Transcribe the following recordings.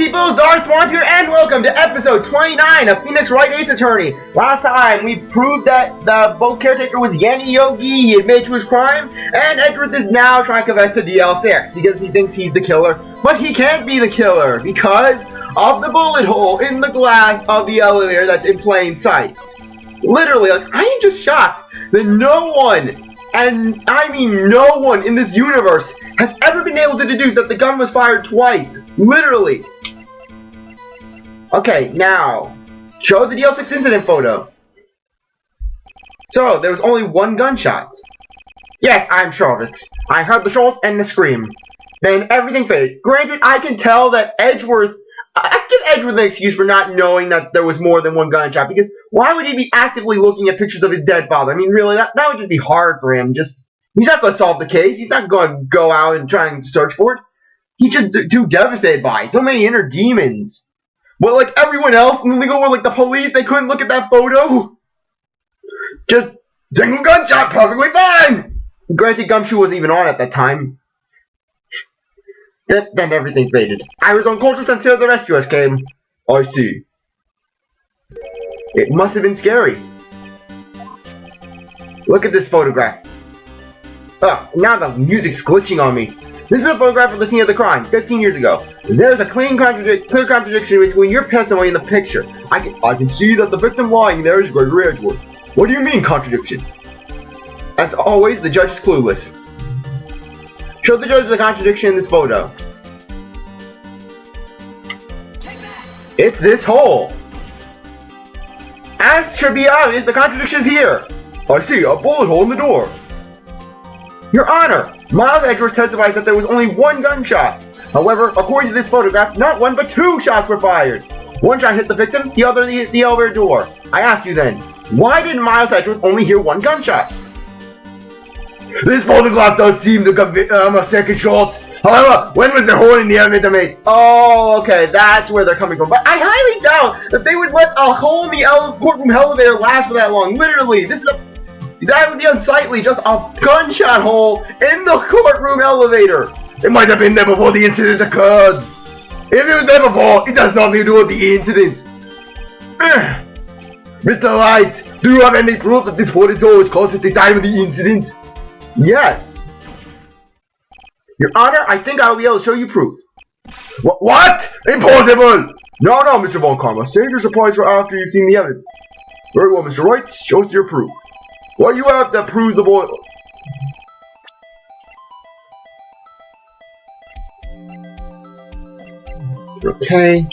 people, CzarThwomp here, and welcome to episode 29 of Phoenix Wright Ace Attorney. Last time, we proved that the boat caretaker was Yanni Yogi, he admitted to his crime, and Edgeworth is now trying to confess to DL6 because he thinks he's the killer. But he can't be the killer because of the bullet hole in the glass of the elevator that's in plain sight. Literally, I am just shocked that no one, and I mean no one in this universe, has ever been able to deduce that the gun was fired twice. Literally. Okay, now, show the DL6 incident photo. So, there was only one gunshot. Yes, I'm sure of it. I heard the shot and the scream. Then everything faded. Granted, I can tell that Edgeworth, I give Edgeworth an excuse for not knowing that there was more than one gunshot, because why would he be actively looking at pictures of his dead father? I mean, really, that would just be hard for him. He's not going to solve the case. He's not going to go out and try and search for it. He's just too devastated by it. So many inner demons. But like everyone else in the legal world, like the police, they couldn't look at that photo. Just single gunshot, perfectly fine. Granted, Gumshoe wasn't even on at that time. Then everything faded. I was on culture until the rescue us came. I see. It must have been scary. Look at this photograph. Now the music's glitching on me. This is a photograph of the scene of the crime, 15 years ago. There's a clear contradiction between your testimony and the picture. I can see that the victim lying there is Gregory Edgeworth. What do you mean, contradiction? As always, the judge is clueless. Show the judge the contradiction in this photo. It's this hole. As should be obvious, the contradiction is here. I see, a bullet hole in the door. Your Honor, Miles Edgeworth testifies that there was only one gunshot. However, according to this photograph, not one but two shots were fired. One shot hit the victim, the other hit the elevator door. I ask you then, why did Miles Edgeworth only hear one gunshot? This photograph does seem to confirm a second shot. However, when was the hole in the elevator made? Oh, okay, that's where they're coming from. But I highly doubt that they would let a hole in the courtroom elevator last for that long. Literally, that would be unsightly, just a gunshot hole in the courtroom elevator. It might have been there before the incident occurred. If it was there before, it has nothing to do with the incident. Mr. Wright, do you have any proof that this bullet hole was caused at the time of the incident? Yes. Your Honor, I think I'll be able to show you proof. What? Impossible! No, Mr. Von Karma. Save your surprise for after you've seen the evidence. Very well, Mr. Wright. Show us your proof. What you have that proves the boy. Okay.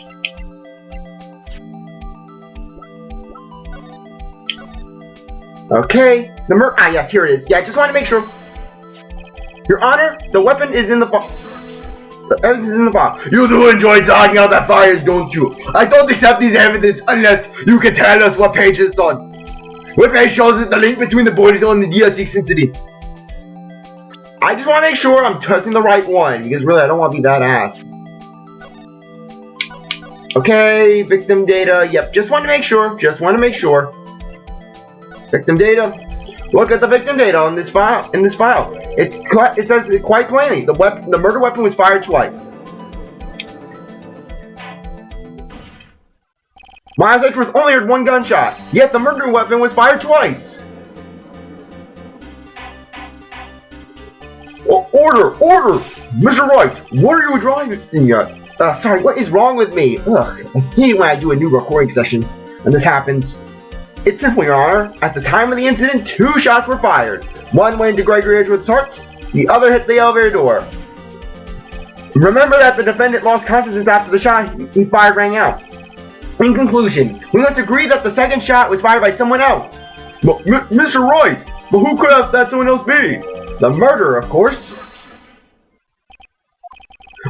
Okay. Yes, here it is. Yeah, I just want to make sure. Your Honor, the weapon is in the box. The evidence is in the box. You do enjoy talking out that fire, don't you? I don't accept these evidence unless you can tell us what page it's on. What page shows us the link between the bullet hole and the DL6 incident? I just want to make sure I'm trusting the right one, because really I don't want to be that ass. Okay, victim data. Yep, just want to make sure. Victim data. Look at the victim data on this file. It says it quite plainly. The murder weapon was fired twice. Miles Edgeworth only heard one gunshot, yet the murder weapon was fired twice. Order! Mr. Wright, what are you driving at? Sorry, what is wrong with me? I hate when I do a new recording session, and this happens. It's simple, Your Honor. At the time of the incident, two shots were fired. One went into Gregory Edgeworth's heart, the other hit the elevator door. Remember that the defendant lost consciousness after the shot he fired rang out. In conclusion, we must agree that the second shot was fired by someone else. But, Mr. Wright, but who could have that someone else be? The murderer, of course.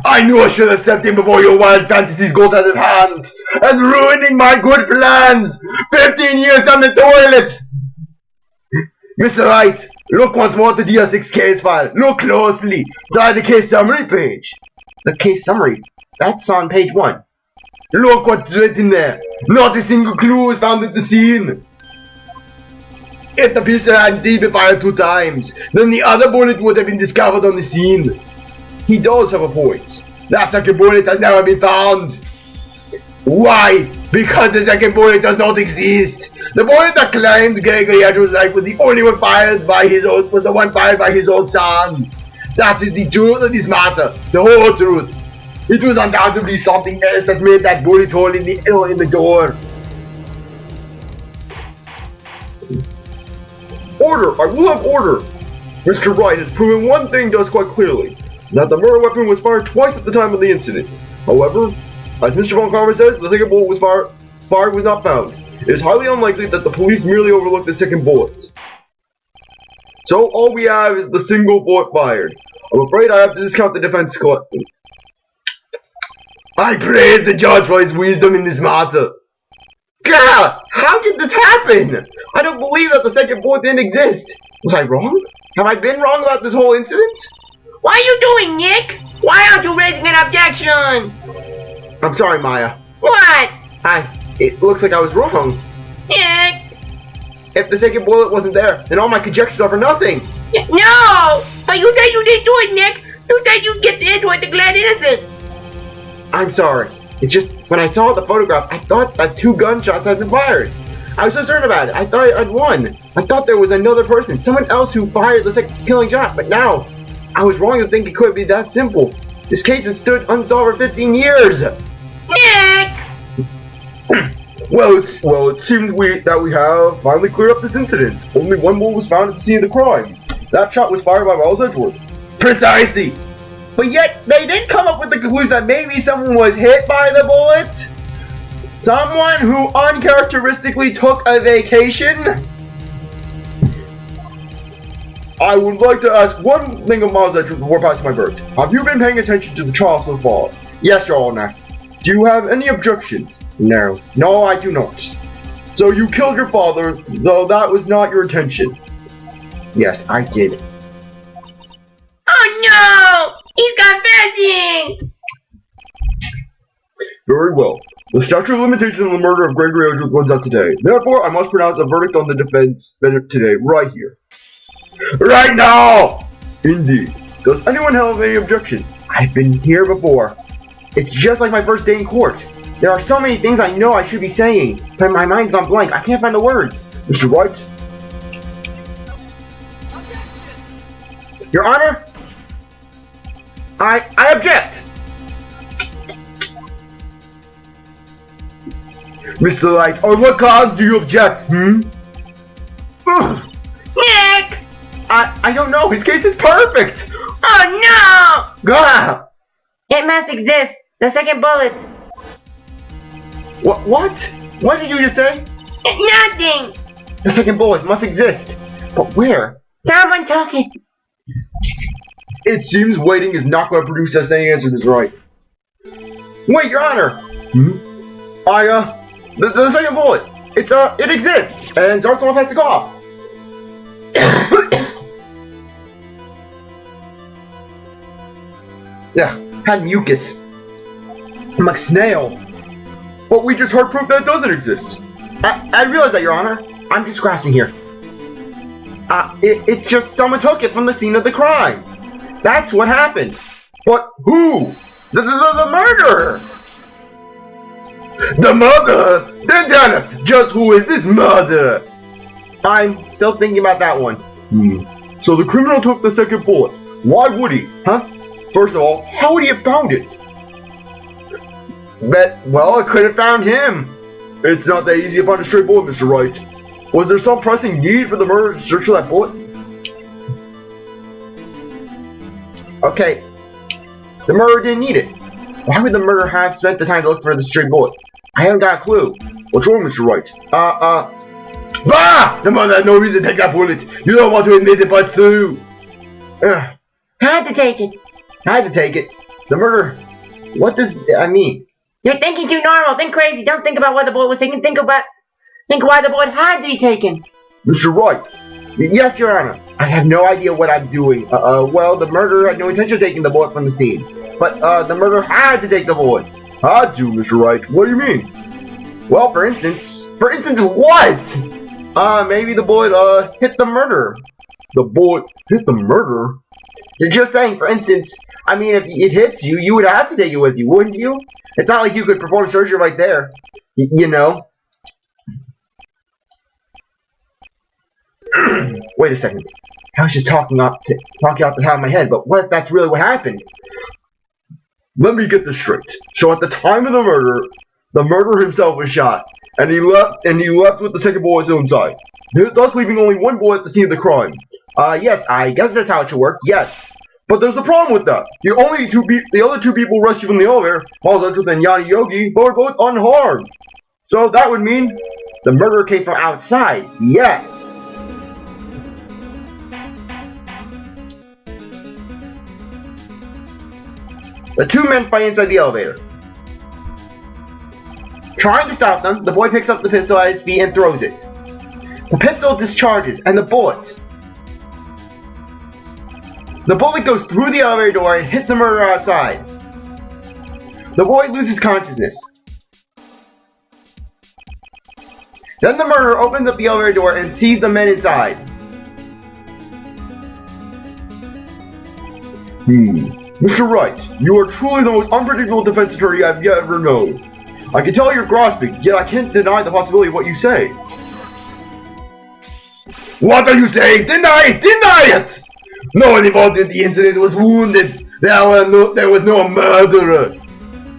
I knew I should have stepped in before your wild fantasies got out of hand, and ruining my good plans. 15 years on the toilet. Mr. Wright, look once more at the DL6 case file. Look closely. Try the case summary page. The case summary? That's on page 1. Look what's written there. Not a single clue was found at the scene. If the pistol hadn't been fired 2 times, then the other bullet would have been discovered on the scene. He does have a point. That second bullet has never been found. Why? Because the second bullet does not exist. The bullet that claimed Gregory Edgeworth's life was the only one fired by his own, was the one fired by his own son. That is the truth of this matter, the whole truth. It was undoubtedly something else that made that bullet hole in the door. Order! I will have order! Mr. Wright has proven one thing to us quite clearly, that the murder weapon was fired twice at the time of the incident. However, as Mr. Von Karma says, the second bullet was fired was not found. It is highly unlikely that the police merely overlooked the second bullet. So all we have is the single bullet fired. I'm afraid I have to discount the defense collective. I praise the judge for his wisdom in this matter. God, how did this happen? I don't believe that the second bullet didn't exist. Was I wrong? Have I been wrong about this whole incident? What are you doing, Nick? Why aren't you raising an objection? I'm sorry, Maya. What? It looks like I was wrong. Nick? If the second bullet wasn't there, then all my conjectures are for nothing. No! But you said you didn't do it, Nick! You said you'd get the Edgeworth declared innocent! I'm sorry. It's just, when I saw the photograph, I thought that 2 gunshots had been fired. I was so certain about it. I thought I'd won. I thought there was another person, someone else who fired the second killing shot, but now, I was wrong to think it could be that simple. This case has stood unsolved for 15 years! Nick! Well, it seems that we have finally cleared up this incident. Only one bullet was found at the scene of the crime. That shot was fired by Miles Edgeworth. Precisely! But yet, they did come up with the conclusion that maybe someone was hit by the bullet? Someone who uncharacteristically took a vacation? I would like to ask one thing of Miles Edgeworth before passing my verdict. Have you been paying attention to the trial so far? Yes, Your Honor. Do you have any objections? No. No, I do not. So you killed your father, though that was not your intention? Yes, I did. Oh no! He's confessing! Very well. The statute of limitations on the murder of Gregory Edgeworth runs out today. Therefore, I must pronounce a verdict on the defense today, right here. Right now! Indeed. Does anyone have any objections? I've been here before. It's just like my first day in court. There are so many things I know I should be saying, but my mind's gone blank. I can't find the words. Mr. Wright? Your Honor? I object! Mr. Wright, on what cause do you object, Nick! I don't know. His case is perfect! Oh no! Gah! It must exist. The second bullet. What? What did you just say? Nothing! The second bullet must exist. But where? Someone took it. It seems waiting is not going to produce us any answer to this, right? Wait, Your Honor! The second bullet! It exists! And CzarThwomp has to cough! Yeah, had mucus. I'm like snail. But we just heard proof that it doesn't exist. I realize that, Your Honor. I'm just grasping here. It's just someone took it from the scene of the crime. That's what happened. But who? The murderer! The murderer? Then tell us, just who is this murderer? I'm still thinking about that one. So the criminal took the second bullet. Why would he? Huh? First of all, how would he have found it? Well, I could have found him. It's not that easy to find a stray bullet, Mr. Wright. Was there some pressing need for the murderer to search for that bullet? Okay. The murderer didn't need it. Why would the murderer have spent the time to look for the stray bullet? I haven't got a clue. What's wrong, Mr. Wright? Bah! The murderer had no reason to take that bullet. You don't want to admit it, but so. Had to take it. I had to take it. The murderer. What does that mean? You're thinking too normal. Think crazy. Don't think about why the bullet was taken. Think why the bullet had to be taken. Mr. Wright. Yes, Your Honor. I have no idea what I'm doing. Well, the murderer had no intention of taking the bullet from the scene. But, the murderer had to take the bullet. Had to, Mr. Wright. What do you mean? Well, for instance what? Maybe the bullet, hit the murderer. The bullet hit the murderer? Just saying, for instance, I mean, if it hits you, you would have to take it with you, wouldn't you? It's not like you could perform surgery right there, you know? Wait a second. I was just talking off the top of my head, but what if that's really what happened? Let me get this straight. So at the time of the murderer himself was shot, and he left with the second bullet at his own side, thus leaving only one bullet at the scene of the crime. Yes, I guess that's how it should work, yes. But there's a problem with that. The other two people rescued from the elevator, Paul Edgeworth and Yanni Yogi, were both unharmed. So that would mean the murderer came from outside, yes. The two men fight inside the elevator. Trying to stop them, the boy picks up the pistol at his feet and throws it. The pistol discharges, and the bullet goes through the elevator door and hits the murderer outside. The boy loses consciousness. Then the murderer opens up the elevator door and sees the men inside. Mr. Wright, you are truly the most unpredictable defense attorney I've ever known. I can tell you're grasping, yet I can't deny the possibility of what you say. What are you saying? Deny it! Deny it! No one involved in the incident was wounded. There was no murderer.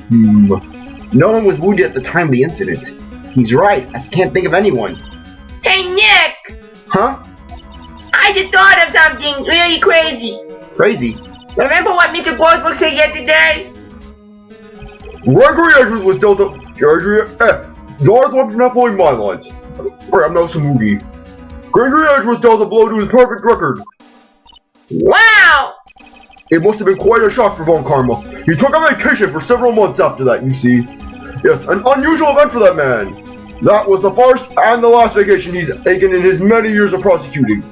No one was wounded at the time of the incident. He's right. I can't think of anyone. Hey, Nick! Huh? I just thought of something really crazy. Crazy? Remember what Mr. Borsbook said yesterday? Gregory Edgeworth was dealt up. CzarThwomp is not following my lines. Graham knows some movie. Gregory Edgeworth dealt a blow to his perfect record. Wow! It must have been quite a shock for Von Karma. He took a vacation for several months after that, you see. Yes, an unusual event for that man. That was the first and the last vacation he's taken in his many years of prosecuting.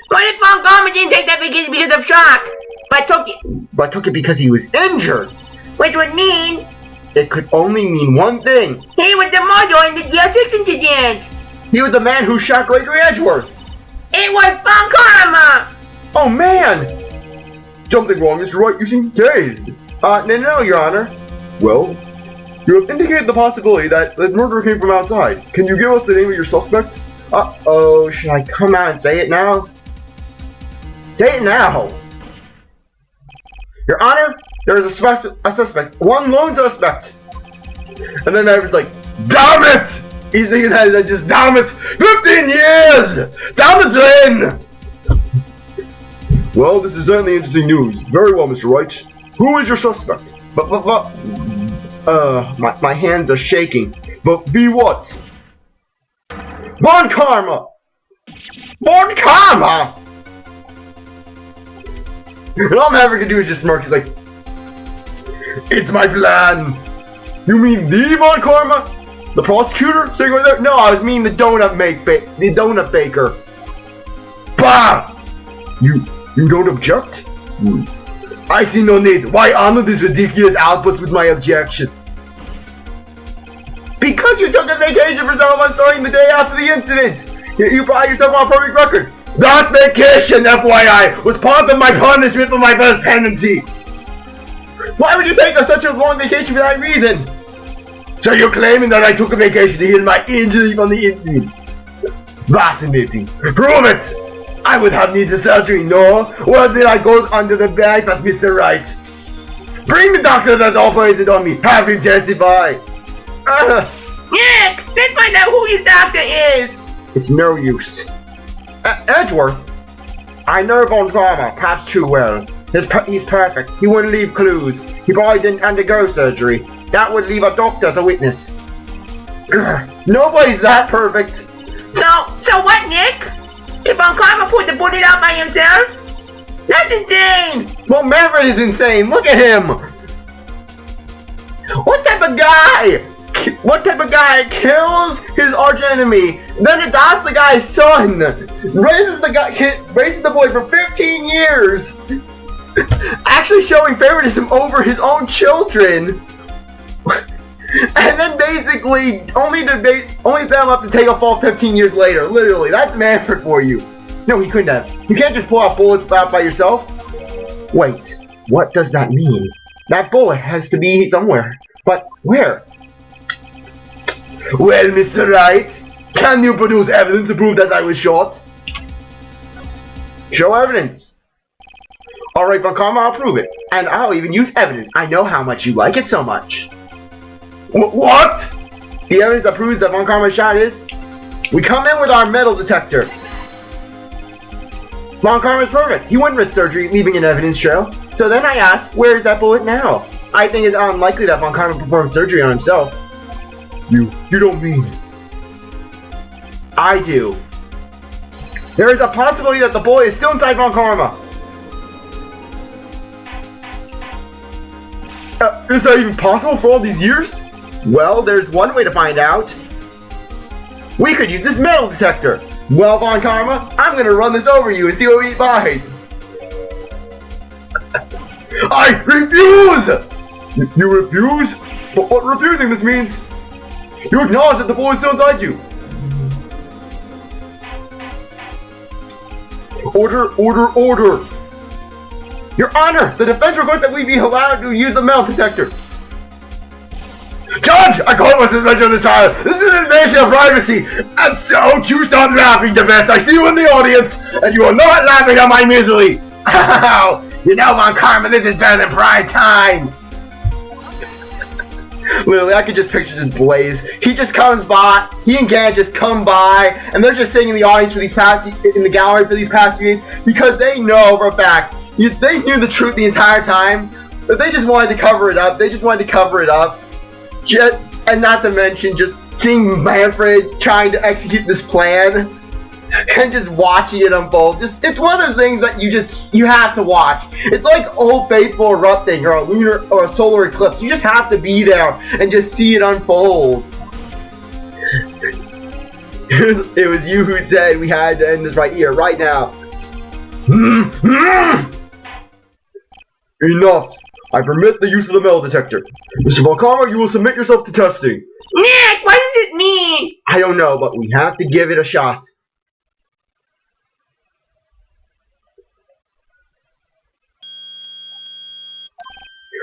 What if Von Karma didn't take that vacation because of shock, but took it because he was injured? Which would mean it could only mean one thing. He was the murderer in the DL6 incident. He was the man who shot Gregory Edgeworth. It was Von Karma. Oh man! Something wrong, Mr. Wright. You seem dazed. No, Your Honor. Well, you have indicated the possibility that the murderer came from outside. Can you give us the name of your suspect? Uh-oh, should I come out and say it now? Say it now! Your Honor, there is a suspect. One lone suspect! And then I was like, damn it! He's thinking that just, damn it! 15 years! Damn it, then! Well, this is certainly interesting news. Very well, Mr. Wright. Who is your suspect? My hands are shaking. But be what? Von Karma! Von Karma! And all I'm ever gonna do is just smirk. He's like, it's my plan! You mean the Von Karma? The prosecutor? Sitting right there? No, I was meaning the donut baker. Bah! You don't object? I see no need. Why honor this ridiculous output with my objection? Because you took a vacation for several months starting the day after the incident! You brought yourself on a perfect record! That vacation, FYI, was part of my punishment for my first penalty! Why would you take such a long vacation for that reason? So you're claiming that I took a vacation to heal my injury from the incident? Fascinating. Prove it! I would have needed surgery, no? Or did I go under the knife at Mr. Wright? Bring the doctor that operated on me! Have him testify! Nick! Let's find out who this doctor is! It's no use. Edgeworth? I know Von Karma, perhaps too well. He's perfect. He wouldn't leave clues. He probably didn't undergo surgery. That would leave a doctor as a witness. Nobody's that perfect. So what, Nick? If Von Karma put the bullet out by himself? That's insane! Well, Manfred is insane. Look at him. What type of guy kills his archenemy, then adopts the guy's son, raises the boy for 15 years, actually showing favoritism over his own children, and then basically only them up to take a fall 15 years later. Literally, that's Manfred for you. No, he couldn't have. You can't just pull out bullets out by yourself. Wait, what does that mean? That bullet has to be somewhere. But where? Well, Mr. Wright, can you produce evidence to prove that I was shot? Show evidence. Alright, Von Karma, I'll prove it. And I'll even use evidence. I know how much you like it so much. What? The evidence that proves that Von Karma's shot is... We come in with our metal detector. Von Karma's perfect. He wouldn't risk surgery, leaving an evidence trail. So then I asked, where is that bullet now? I think it's unlikely that Von Karma performed surgery on himself. You don't mean... I do. There is a possibility that the bullet is still inside Von Karma. Is that even possible for all these years? Well, there's one way to find out. We could use this metal detector. Well, Von Karma, I'm gonna run this over you and see what we find. I refuse! You refuse? But what refusing this means? You acknowledge that the bullet is still inside you. Order! Your Honor, the defense requests that we be allowed to use the metal detector. Judge, I call my suspension of this trial. This is an invasion of privacy. And so, you stop laughing, Defense. I see you in the audience, and you are not laughing at my misery. Ow! You know, Von Karma, this is better than prime time. Literally, I could just picture this blaze. He just comes by, he and Gan just come by, and they're just sitting in the audience for these past, in the gallery for these past few days, because they know for a fact, they knew the truth the entire time, but they just wanted to cover it up. And not to mention just seeing Manfred trying to execute this plan and just watching it unfold. It's one of those things that you have to watch. It's like Old Faithful erupting or a lunar or a solar eclipse. You just have to be there and just see it unfold. It was you who said we had to end this right here, right now. Enough! I permit the use of the metal detector. Mr. Von Karma, you will submit yourself to testing. Nick, what does it mean? I don't know, but we have to give it a shot.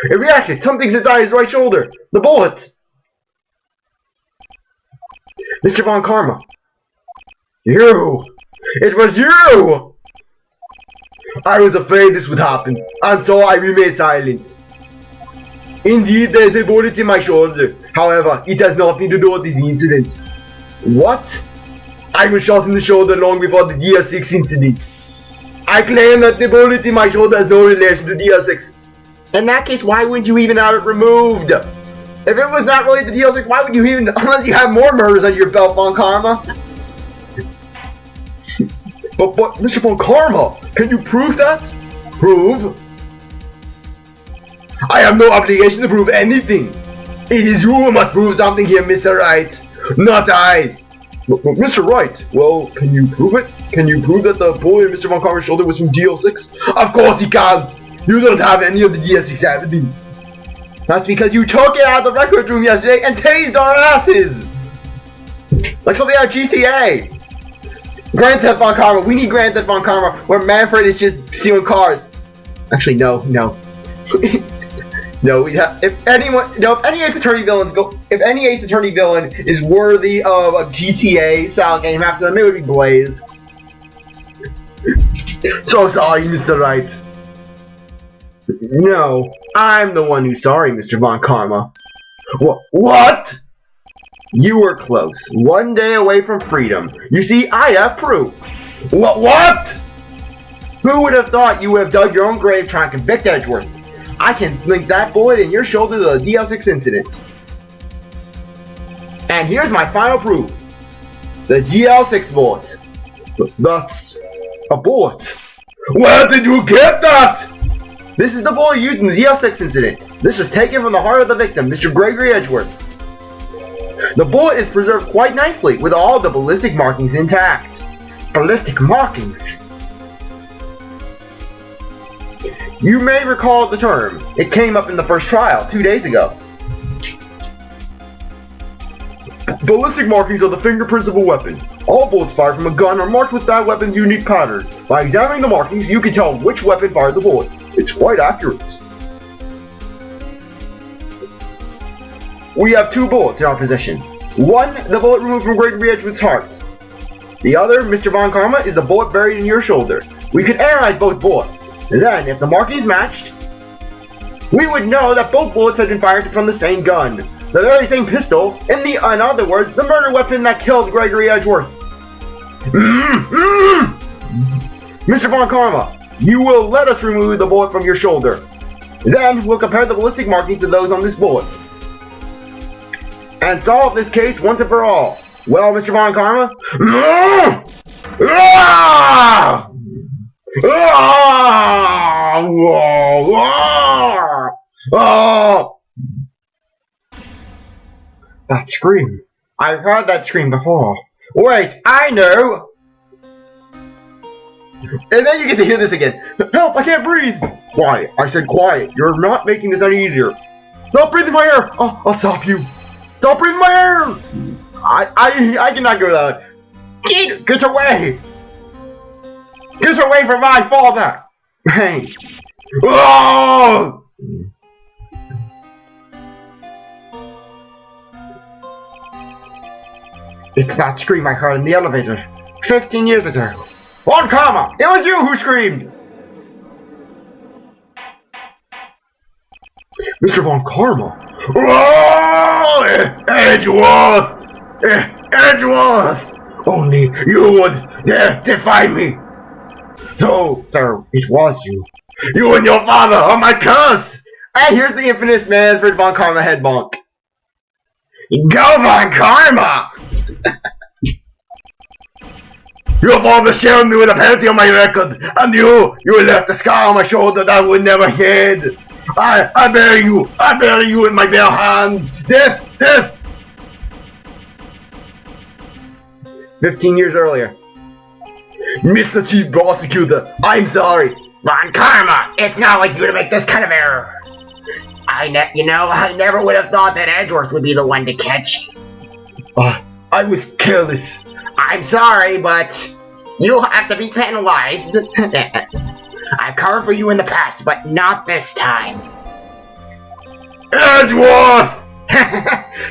It reacted. Something's inside his right shoulder. The bullet. Mr. Von Karma. You! It was you! I was afraid this would happen, and so I remained silent. Indeed, there is a bullet in my shoulder. However, it has nothing to do with this incident. What? I was shot in the shoulder long before the DR6 incident. I claim that the bullet in my shoulder has no relation to DR6. In that case, why wouldn't you even have it removed? If it was not related to DR6, why would you even, unless you have more murders under your belt, Von Karma? But Mr. Von Karma, can you prove that? Prove? I have no obligation to prove anything. It is you who must prove something here, Mr. Wright, not I. But Mr. Wright, well, can you prove it? Can you prove that the bullet in Mr. Von Karma's shoulder was from DL6? Of course he can't. You don't have any of the DL6 evidence. That's because you took it out of the record room yesterday and tased our asses! Like something out of GTA! Grand Theft Von Karma, we need Grand Theft Von Karma where Manfred is just stealing cars. Actually, no. No, we have. If any Ace Attorney villain is worthy of a GTA style game after them, it would be Blaze. So sorry, Mr. Wright. No, I'm the one who's sorry, Mr. Von Karma. What? You were close. One day away from freedom. You see, I have proof. What? Who would have thought you would have dug your own grave trying to convict Edgeworth? I can link that bullet in your shoulder to the DL6 incident. And here's my final proof. The DL6 bullet. That's a bullet. Where did you get that? This is the bullet used in the DL6 incident. This was taken from the heart of the victim, Mr. Gregory Edgeworth. The bullet is preserved quite nicely, with all the ballistic markings intact. Ballistic markings? You may recall the term. It came up in the first trial 2 days ago. Ballistic markings are the fingerprints of a weapon. All bullets fired from a gun are marked with that weapon's unique pattern. By examining the markings, you can tell which weapon fired the bullet. It's quite accurate. We have 2 bullets in our possession. One, the bullet removed from Gregory Edgeworth's heart. The other, Mr. Von Karma, is the bullet buried in your shoulder. We could analyze both bullets. Then, if the markings matched, we would know that both bullets had been fired from the same gun. The very same pistol, in other words, the murder weapon that killed Gregory Edgeworth. Mr. Von Karma, you will let us remove the bullet from your shoulder. Then, we'll compare the ballistic markings to those on this bullet. And solve this case once and for all. Well, Mr. Von Karma? That scream. I've heard that scream before. Wait, I know! And then you get to hear this again. Help, I can't breathe! Quiet, I said quiet. You're not making this any easier. Stop breathing my air! I'll stop you. Stop breathing my air! I cannot go that way. Get away! Get away from my father! Hey! Oh! It's that scream I heard in the elevator 15 years ago. Von Karma! It was you who screamed! Mr. Von Karma! Oh, Edgeworth! Edgeworth! Only you would dare defy me! So, sir, it was you. You and your father are my curse! And here's the infamous Manfred Von Karma head bonk. Go Von Karma! Your father shared me with a penalty on my record, and you left a scar on my shoulder that would never heal. I bury you in my bare hands. Death! 15 years earlier. Mr. Chief Prosecutor, I'm sorry. Von Karma, it's not like you to make this kind of error. I never would have thought that Edgeworth would be the one to catch you. I was careless. I'm sorry, but you'll have to be penalized. I've covered for you in the past, but not this time. Edgeworth!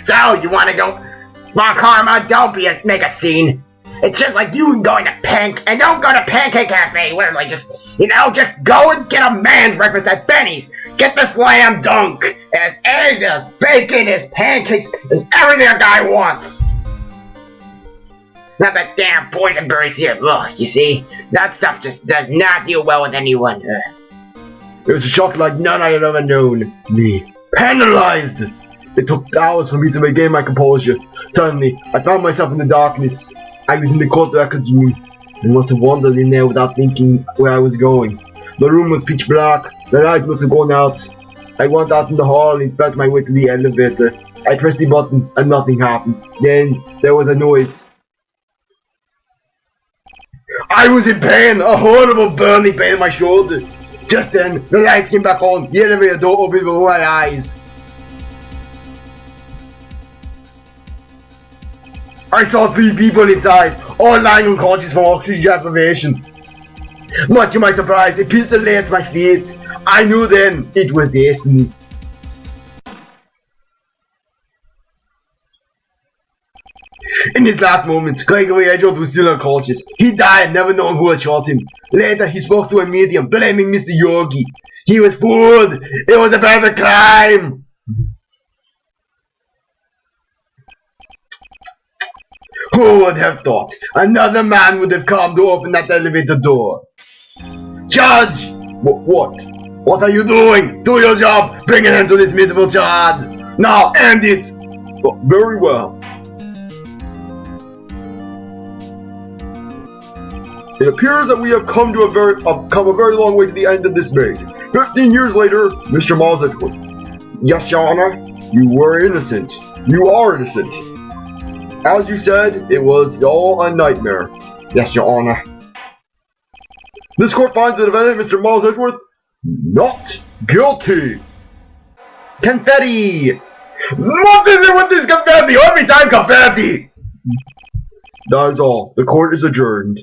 So, you want to go? Von Karma, don't make a scene. It's just like you going to and don't go to Pancake Cafe. Literally, just go and get a man's breakfast at Benny's. Get the slam dunk. As eggs, as bacon, as pancakes, as everything a guy wants. Not that damn boysenberry syrup. Ugh, you see? That stuff just does not deal well with anyone. It was a shock like none I had ever known. Me. Penalized! It took hours for me to regain my composure. Suddenly, I found myself in the darkness. I was in the court records room. I must have wandered in there without thinking where I was going. The room was pitch black. The light must have gone out. I went out in the hall and felt my way to the elevator. I pressed the button and nothing happened. Then, there was a noise. I was in pain, a horrible burning pain in my shoulder. Just then, the lights came back on, the elevator door opened before my eyes. I saw 3 people inside, all lying unconscious from oxygen deprivation. Much to my surprise, a pistol lay at my feet. I knew then it was destiny. In his last moments, Gregory Edgeworth was still unconscious. He died, never knowing who had shot him. Later, he spoke to a medium, blaming Mr. Yogi. He was fooled. It was a perfect crime. Who would have thought another man would have come to open that elevator door? Judge! What? What are you doing? Do your job. Bring an end to this miserable charge. Now, end it. Oh, very well. It appears that we have come a very long way to the end of this maze. 15 years later, Mr. Miles Edgeworth. Yes, Your Honor, you were innocent. You are innocent. As you said, it was all a nightmare. Yes, Your Honor. This court finds the defendant, Mr. Miles Edgeworth, not guilty. Confetti! What is it with this confetti? Every time confetti! That is all. The court is adjourned.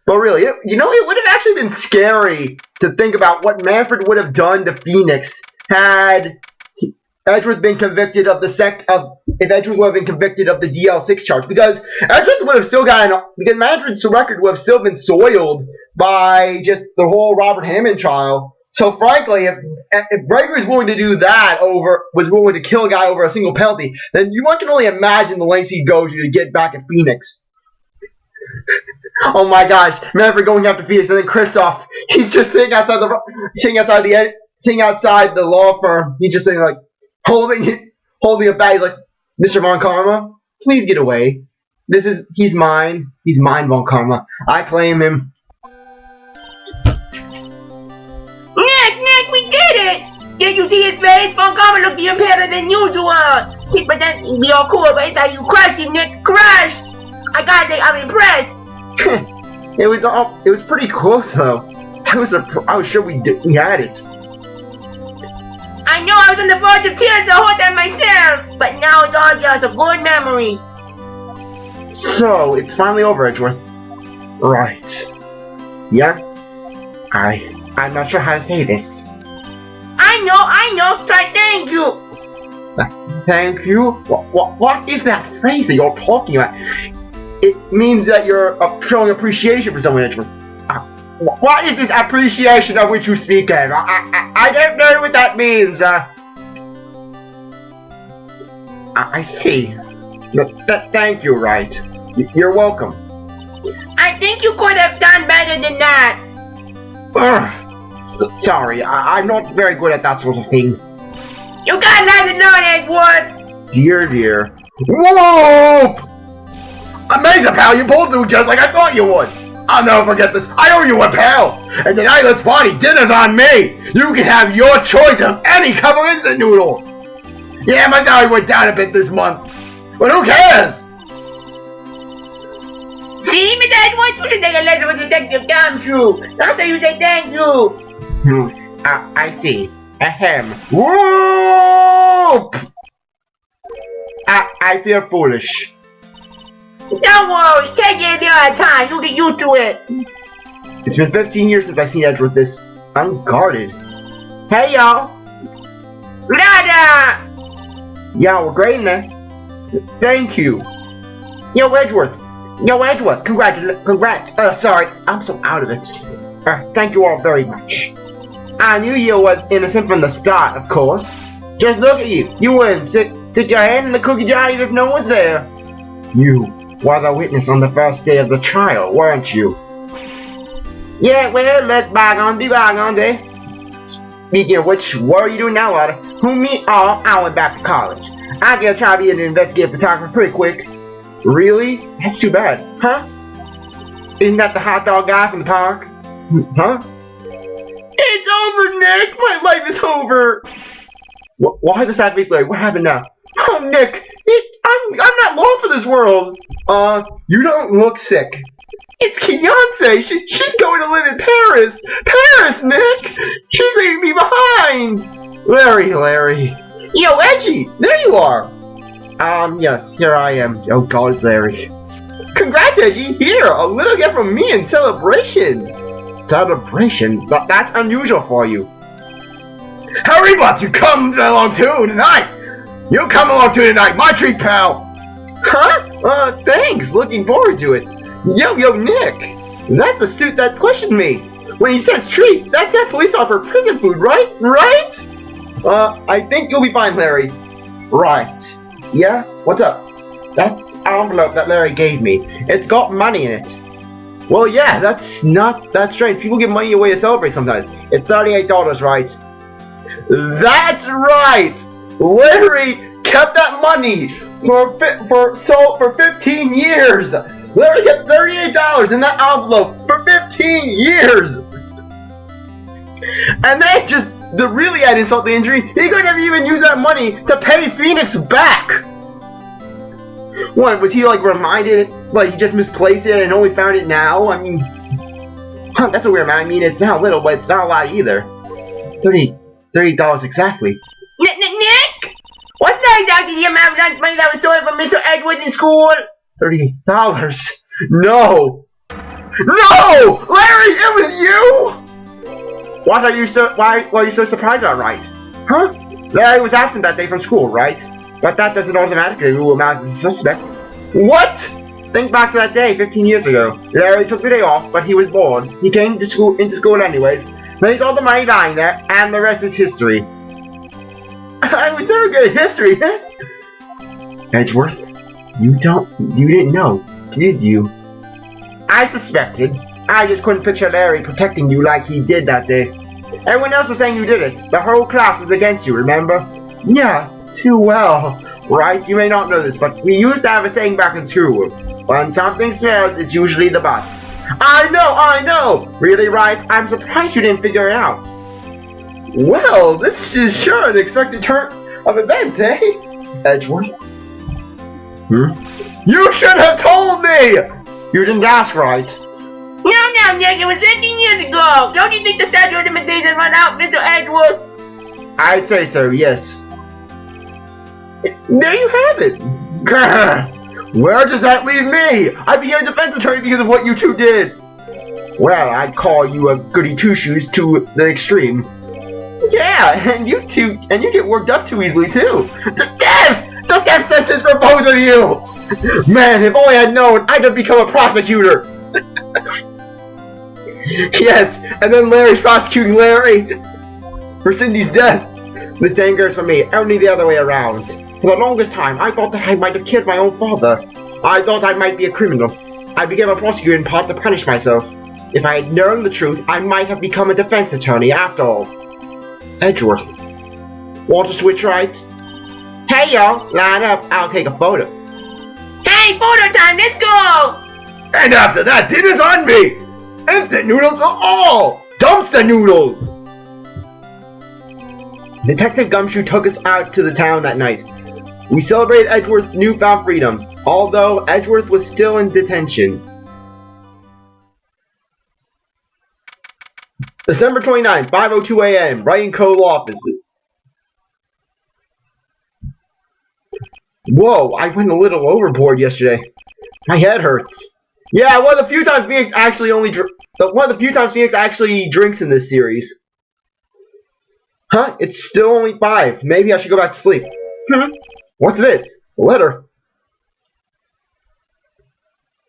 But really, it would have actually been scary to think about what Manfred would have done to Phoenix had Edgeworth been convicted of if Edgeworth would have been convicted of the DL6 charge, because Edgeworth would have still because Manfred's record would have still been soiled by just the whole Robert Hammond trial. So frankly, if Gregory was willing to do that was willing to kill a guy over a single penalty, then one can only imagine the lengths he'd go to get back at Phoenix. Oh my gosh, Manfred going after Phoenix, and then Kristoff, he's just sitting outside the law firm. He's just sitting like holding a bag. He's like, Mr. Von Karma, please get away. He's mine. He's mine, Von Karma. I claim him. Nick, we did it! Did you see his face? Von Karma looked even paler than usual. He pretended to be all cool, but I thought you crushed him, Nick. Crushed! I gotta say, I'm impressed. It was pretty close though. I was sure we had it. I know I was on the verge of tears the whole time myself, but now it's all just a good memory. So it's finally over, Edgeworth. Right. Yeah. I'm not sure how to say this. I know. Try thank you. Thank you? What is that phrase that you're talking about? It means that you're showing appreciation for someone, Edgeworth. What is this appreciation of which you speak of? I don't know what that means. I see. Thank you, Wright. You're welcome. I think you could have done better than that. Sorry, I'm not very good at that sort of thing. You got nothing on, Edgeworth. Dear. Whoop! Amazing, pal, you pulled through just like I thought you would. I'll never forget this. I owe you a pal. And tonight, let's party. Dinner's on me. You can have your choice of any cup of instant noodle. Yeah, my salary went down a bit this month. But who cares? See, Mr. Edgeworth, you should take a lesson with Detective Gumshoe. After you say thank you. I see. Ahem. Whoop! I feel foolish. Don't worry, take it your time. You'll get used to it. It's been 15 years since I've seen Edgeworth this unguarded. Hey, y'all. Lada! Yeah, we're great in there. Thank you. Yo, Edgeworth. Congrats. Sorry, I'm so out of it. Thank you all very much. I knew you was innocent from the start, of course. Just look at you. You wouldn't stick your hand in the cookie jar even if no one's there. You were the witness on the first day of the trial, weren't you? Yeah, well, let bygones be bygones, eh? Speaking of which, what are you doing now, Lotta? Who, me? Oh, I went back to college. I guess try to be an investigative photographer pretty quick. Really? That's too bad. Huh? Isn't that the hot dog guy from the park? Huh? It's over, Nick! My life is over! Why the sad face, Larry? What happened now? Oh, Nick! I'm not long for this world! You don't look sick. It's Beyonce! She's going to live in Paris! Paris, Nick! She's leaving me behind! Larry. Yo, Edgy! There you are! Yes, here I am. Oh God, it's Larry. Congrats, Edgy! Here, a little gift from me in celebration! Celebration? That's unusual for you. Harry, but you come along too tonight! You come along too tonight, my treat, pal! Huh? Thanks! Looking forward to it. Yo, Nick! That's the suit that questioned me. When he says treat, that's that police officer prison food, right? Right? I think you'll be fine, Larry. Right. Yeah? What's up? That's an envelope that Larry gave me. It's got money in it. Well, yeah, that's not that strange. People give money away to celebrate sometimes. It's $38, right? That's right! Larry kept that money for 15 years! Larry kept $38 in that envelope for 15 years! And then just to really add insult to injury, he could have even used that money to pay Phoenix back! What, was he like reminded, like he just misplaced it and only found it now? I mean, that's a weird amount. I mean, it's not little, but it's not a lot either. $30 exactly. Nick? What's that exactly the amount of lunch money that was stolen from Mr. Edgeworth in school? $30. No! No! Larry, it was you! Why are you so surprised about Wright? Huh? Larry was absent that day from school, right? But that doesn't automatically rule him out as a suspect. What? Think back to that day 15 years ago. Larry took the day off, but he was bored. He came to school anyways. Then he saw the money lying there, and the rest is history. I was never good at history. Edgeworth, you didn't know, did you? I suspected. I just couldn't picture Larry protecting you like he did that day. Everyone else was saying you did it. The whole class was against you, remember? Yeah, too well. Right, you may not know this, but we used to have a saying back in school. When something smells, it's usually the butts. I know! Really, Wright? I'm surprised you didn't figure it out. Well, this is sure an unexpected turn of events, eh? Edgeworth? You should have told me! You didn't ask, Wright. No, Nick, it was 15 years ago. Don't you think the statute of limitations run out, Mr. Edgeworth? I'd say so, yes. There you have it. Where does that leave me? I became a defense attorney because of what you two did. Well, I'd call you a goody two-shoes to the extreme. Yeah, and you get worked up too easily too. The death sentence for both of you. Man, if only I'd known, I'd have become a prosecutor. Yes, and then Larry's prosecuting Larry for Cindy's death. The same goes for me, only the other way around. For the longest time, I thought that I might have killed my own father. I thought I might be a criminal. I became a prosecutor in part to punish myself. If I had known the truth, I might have become a defense attorney after all. Edgeworth. Want to switch, Wright? Hey, y'all, line up, I'll take a photo. Hey, photo time, let's go! And after that, dinner's on me! Instant noodles for all! Dumpster noodles! Detective Gumshoe took us out to the town that night. We celebrated Edgeworth's newfound freedom, although Edgeworth was still in detention. December 29th, 5:02 a.m., Wright & Co. law offices. Whoa, I went a little overboard yesterday. My head hurts. Yeah, one of the few times Phoenix actually drinks in this series. Huh? It's still only 5. Maybe I should go back to sleep. What's this? A letter.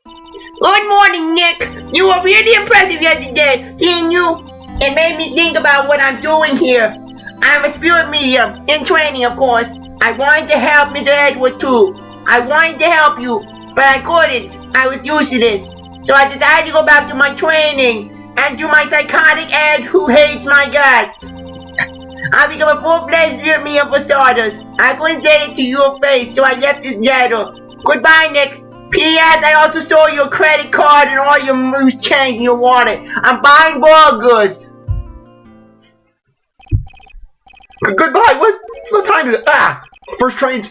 Good morning, Nick. You were really impressive yesterday, didn't you? It made me think about what I'm doing here. I'm a spirit medium, in training, of course. I wanted to help Mr. Edgeworth too. I wanted to help you, but I couldn't. I was useless. So I decided to go back to my training and do my psychotic Edge who hates my guts. I become a full-fledged spirit medium for starters. I couldn't say it to your face, so I left this letter. Goodbye, Nick. P.S. I also stole your credit card and all your loose change in your wallet. I'm buying burgers. Goodbye. What time is it? The first trains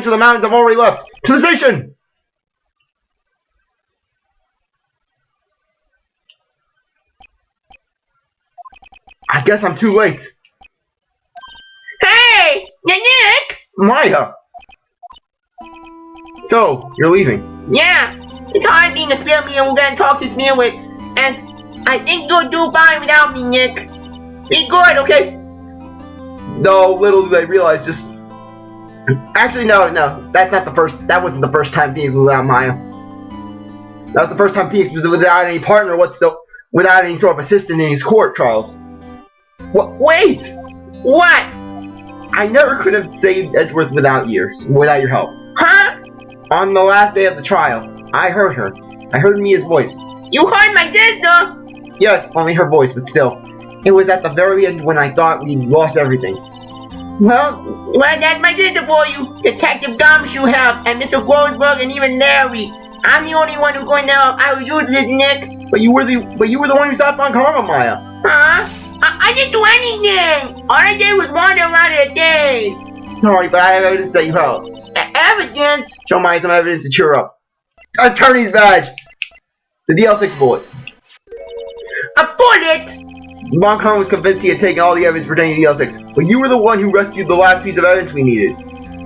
to the mountains have already left. To the station. I guess I'm too late. Hey, Nick. Maya. So, you're leaving? Yeah, it's hard being a spirit medium. We're gonna talk to spirits, and I think you'll do fine without me, Nick. Be good, okay? No, little did I realize just... Actually, no, that wasn't the first time Phoenix was without Maya. That was the first time Phoenix was without any partner, without any sort of assistant in his court trials. Wait! What? I never could have saved Edgeworth without your help. Huh? On the last day of the trial, I heard her. I heard Mia's voice. You heard my sister? Yes, only her voice, but still. It was at the very end when I thought we'd lost everything. Well, that's my sister for you. Detective Gumshoe helped, and Mr. Grossberg, and even Larry. I'm the only one who's going to help. I was useless, Nick. But you were the one who stopped on Karma, Maya. Huh? I didn't do anything. All I did was wander around in a daze. Sorry, but I have evidence that you helped. Evidence? Show Maya some evidence to cheer up. Attorney's badge! The DL6 bullet. A bullet? Montcalm was convinced he had taken all the evidence pertaining to DL6, but you were the one who rescued the last piece of evidence we needed.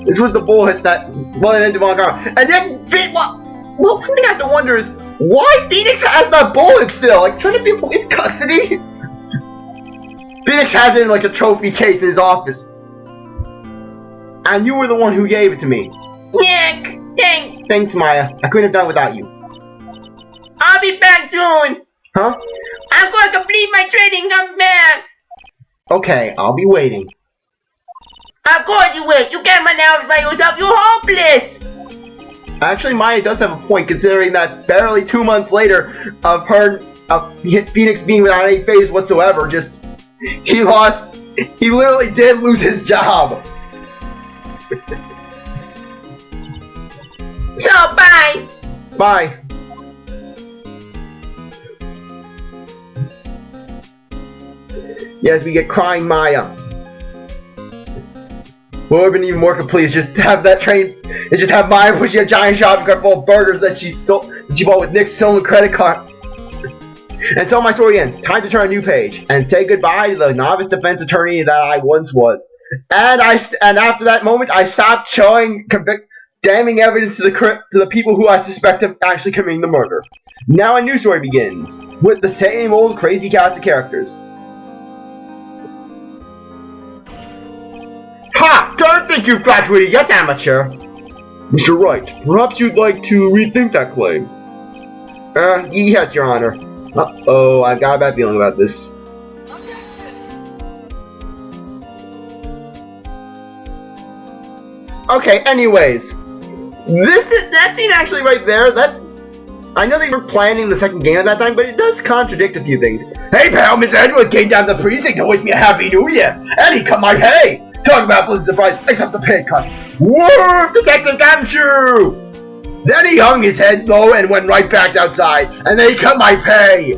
This was the bullet that went into my car. And then, well, one thing I have to wonder is, why Phoenix has that bullet still? Like, trying to be in police custody? Phoenix has it in like a trophy case in his office. And you were the one who gave it to me. Yeah, thanks. Thanks, Maya. I couldn't have done it without you. I'll be back soon. Huh? I'm going to complete my training. Come back. Okay, I'll be waiting. Of course you will. You can't run out by yourself. You're hopeless. Actually, Maya does have a point, considering that barely 2 months later of Phoenix being without any phase whatsoever, he literally did lose his job. So, bye. Bye. Yes, we get crying Maya. What would have been even more complete is just have that train, is just have Maya pushing a giant shopping cart full of burgers that she bought with Nick's stolen credit card. And so my story ends. Time to turn a new page and say goodbye to the novice defense attorney that I once was. And after that moment, I stopped showing damning evidence to the people who I suspect of actually committing the murder. Now a new story begins with the same old crazy cast of characters. Ha! Don't think you've graduated yet, amateur! Mr. Wright, perhaps you'd like to rethink that claim. Yes, Your Honor. Uh-oh, I've got a bad feeling about this. Okay, anyways. That scene actually right there, I know they were planning the second game at that time, but it does contradict a few things. Hey pal, Miss Edgeworth came down to the precinct to wish me a happy new year, and he cut my pay! Talk about pleasant surprise, except the pay cut. Woof! Detective Gumshoe! Then he hung his head low and went right back outside, and then he cut my pay!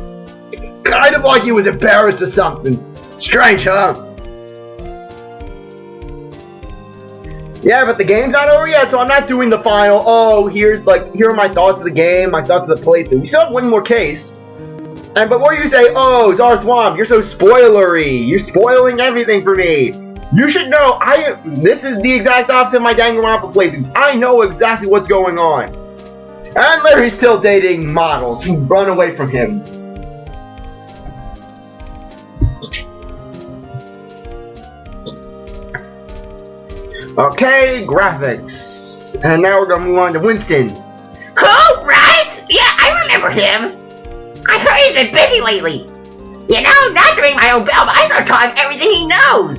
Kind of like he was embarrassed or something. Strange, huh? Yeah, but the game's not over yet, so I'm not doing the final, here are my thoughts of the game, my thoughts of the playthrough. We still have one more case. And before you say, oh, CzarThwomp, you're so spoilery, you're spoiling everything for me. You should know, this is the exact opposite of my Danganronpa playthroughs. I know exactly what's going on. And Larry's still dating models who run away from him. Okay, graphics. And now we're gonna move on to Winston. Who? Wright? Yeah, I remember him. I heard he's been busy lately. You know, not doing my own bill, but I start telling him everything he knows.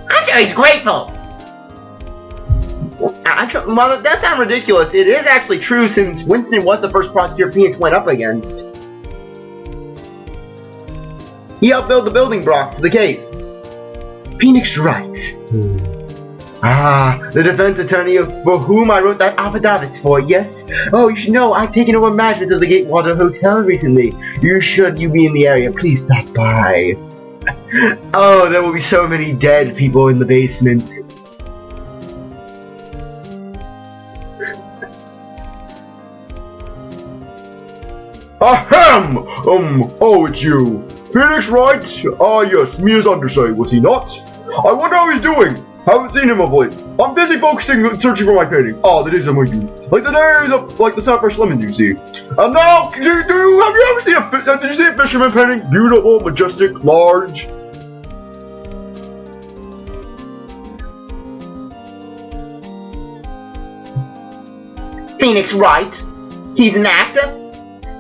I'm sure he's grateful. Well, that sounds ridiculous. It is actually true, since Winston was the first prosecutor Phoenix went up against. He helped build the building blocks to the case. Phoenix Wright. The defense attorney for whom I wrote that affidavit for, yes? Oh, you should know, I've taken over management of the Gatewater Hotel recently. You be in the area, please stop by. Oh, there will be so many dead people in the basement. Ahem! Oh, it's you. Phoenix Wright? Ah, yes, me as underside, was he not? I wonder how he's doing. Haven't seen him of late. I'm busy focusing on searching for my painting. Oh, the days of my youth. Like the days of, like the Sunfresh Lemon, you see. And now, have you ever seen did you see a fisherman painting? Beautiful, majestic, large. Phoenix Wright? He's an actor?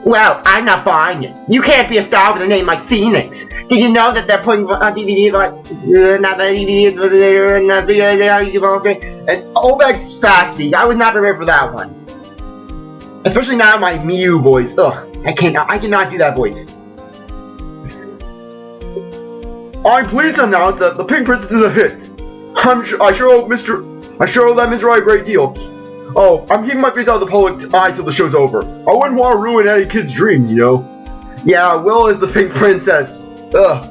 Well, I'm not buying it. You can't be a star with a name like Phoenix. Did you know that they're putting DVDs like... And Obeg's fast speed. I was not prepared for that one. Especially now my Mew voice. Ugh, I cannot do that voice. I'm pleased to announce that The Pink Princess is a hit. I sure owe that Mr. Wright a great deal. Oh, I'm keeping my face out of the public eye till the show's over. I wouldn't want to ruin any kid's dreams, you know. Yeah, Will is the Pink Princess. Ugh.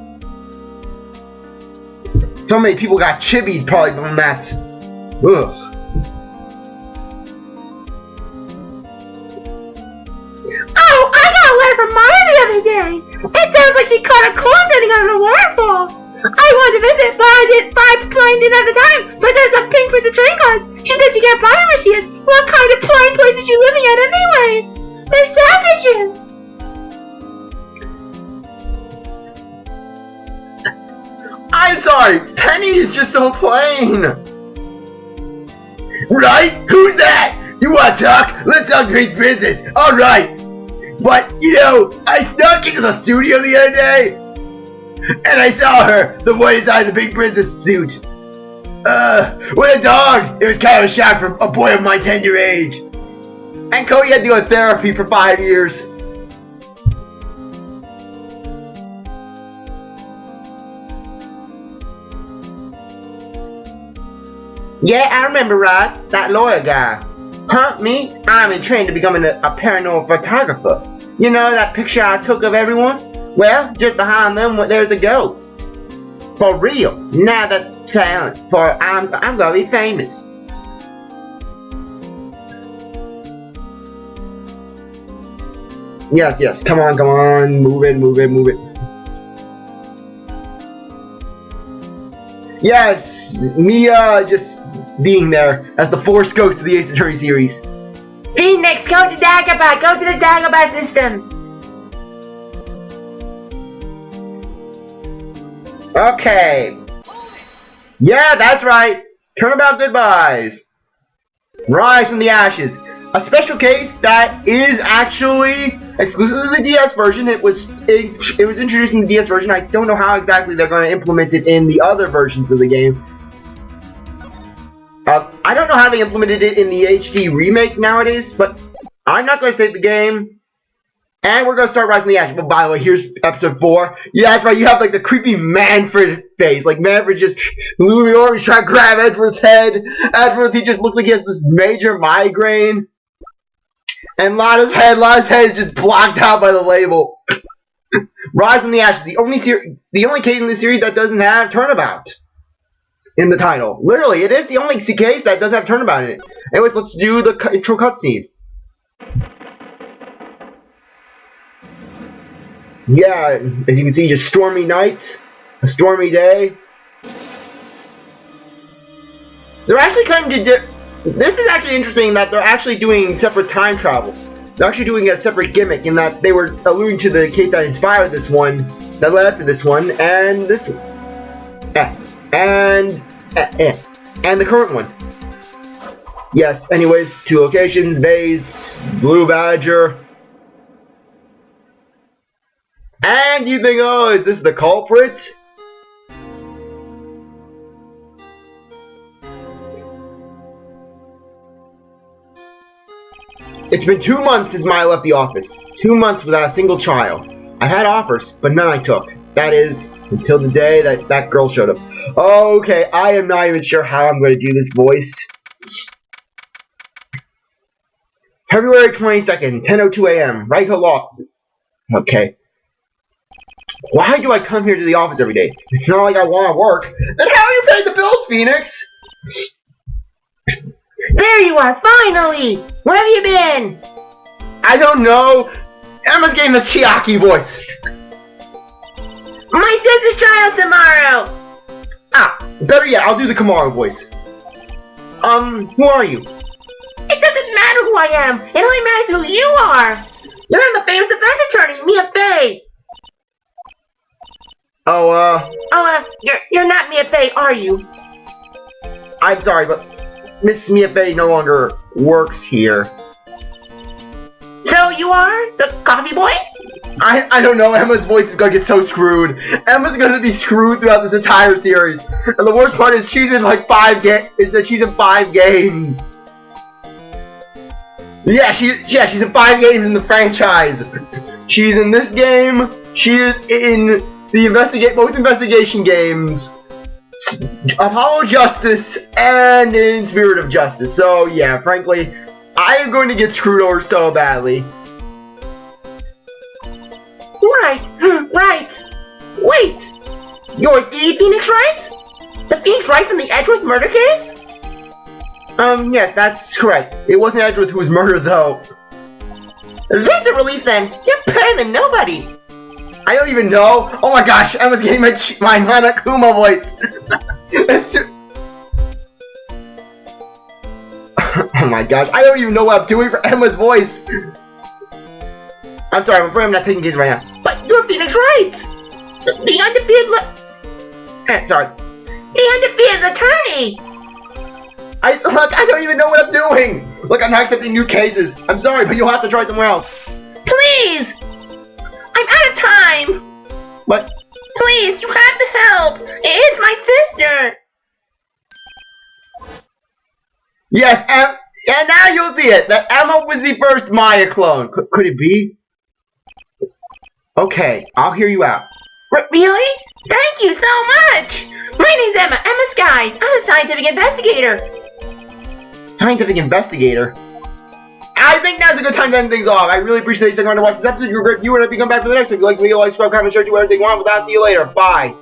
So many people got chibied probably from that. Ugh. Oh, I got a letter from Maya the other day. It sounds like she caught a cold sitting on a waterfall. I wanted to visit, but I didn't have the time, so I sent some pink with the string cards. She said she can't buy her when she is. What kind of plain place is she living at anyways? They're savages! I'm sorry, Penny is just so plain. Right? Who's that? You want to talk? Let's talk big business. Alright. But, you know, I snuck into the studio the other day, and I saw her, the one inside the big business suit. What a dog! It was kind of a shock for a boy of my tender age. And Cody had to go to therapy for 5 years. Yeah, I remember, Wright. That lawyer guy. Huh, me? I'm in training to becoming a paranormal photographer. You know that picture I took of everyone? Well, just behind them, there's a ghost. For real. Now that's talent. For I'm gonna be famous. Yes. Come on. Move it. Yes, Mia just being there as the Force Ghost of the Ace Attorney series. Phoenix, go to Dagobah! Go to the Dagobah system! Okay. Yeah, that's right. Turnabout goodbyes. Rise from the ashes. A special case that is actually exclusive to the DS version. It was introduced in the DS version. I don't know how exactly they're going to implement it in the other versions of the game. I don't know how they implemented it in the HD remake nowadays, but I'm not going to save the game. And we're going to start Rise from the Ashes. But by the way, here's episode 4. Yeah, that's right, you have like the creepy Manfred face. Like Manfred just moving over, he's trying to grab Edgeworth's head. Edgeworth, he just looks like he has this major migraine. And Lana's head is just blocked out by the label. Rise from the Ashes, the only case in the series that doesn't have Turnabout in the title. Literally, it is the only case that doesn't have Turnabout in it. Anyways, let's do the intro cutscene. Yeah, as you can see, just stormy night, a stormy day. They're actually kind of this is actually interesting that they're actually doing separate time travel. They're actually doing a separate gimmick in that they were alluding to the case that inspired this one, that led up to this one, and this one. And the current one. Yes, anyways, 2 locations, base, Blue Badger. And you think, oh, is this the culprit? It's been 2 months since Maya left the office. 2 months without a single trial. I had offers, but none I took. That is, until the day that girl showed up. Okay, I am not even sure how I'm going to do this voice. February 22nd, 10:02 a.m. Wright Law. Okay. Why do I come here to the office every day? It's not like I want to work. Then how are you paying the bills, Phoenix? There you are, finally! Where have you been? I don't know. Emma's getting the Chiaki voice. My sister's trial tomorrow! Ah, better yet, I'll do the Kamara voice. Who are you? It doesn't matter who I am. It only matters who you are. You're the famous defense attorney, Mia Fey. You're not Mia Fey, are you? I'm sorry, but Miss Mia Fey no longer works here. So you are the coffee boy? I don't know, Emma's voice is gonna get so screwed. Emma's gonna be screwed throughout this entire series. And the worst part is she's in like 5 games. Yeah, she's in 5 games in the franchise. She's in this game, she is in the both investigation games, Apollo Justice, and in Spirit of Justice. So yeah, frankly, I am going to get screwed over so badly. Right. Wait! You're the Phoenix Wright? The Phoenix Wright from the Edgeworth murder case? Yes, that's correct. It wasn't Edgeworth who was murdered, though. That's a relief then. You're better than nobody. I don't even know. Oh my gosh, Emma's getting my Hanakuma voice. my gosh, I don't even know what I'm doing for Emma's voice. I'm sorry, I'm afraid I'm not taking kids right now. But you're Phoenix Wright! The undefeated Sorry. The undefeated attorney! Look, I don't even know what I'm doing! Look, I'm not accepting new cases. I'm sorry, but you'll have to try somewhere else. Please! I'm out of time! But, Please, you have to help! It's my sister! yes, and now you'll see it, that Emma was the first Maya clone. Could it be? Okay, I'll hear you out. Really? Thank you so much! My name's Emma Sky. I'm a scientific investigator. Scientific investigator? I think now's a good time to end things off. I really appreciate you sticking around to watch this episode. You were great viewer, and if you come back for the next one, if you like me, like, subscribe, comment, share, do everything you want. With that, see you later. Bye.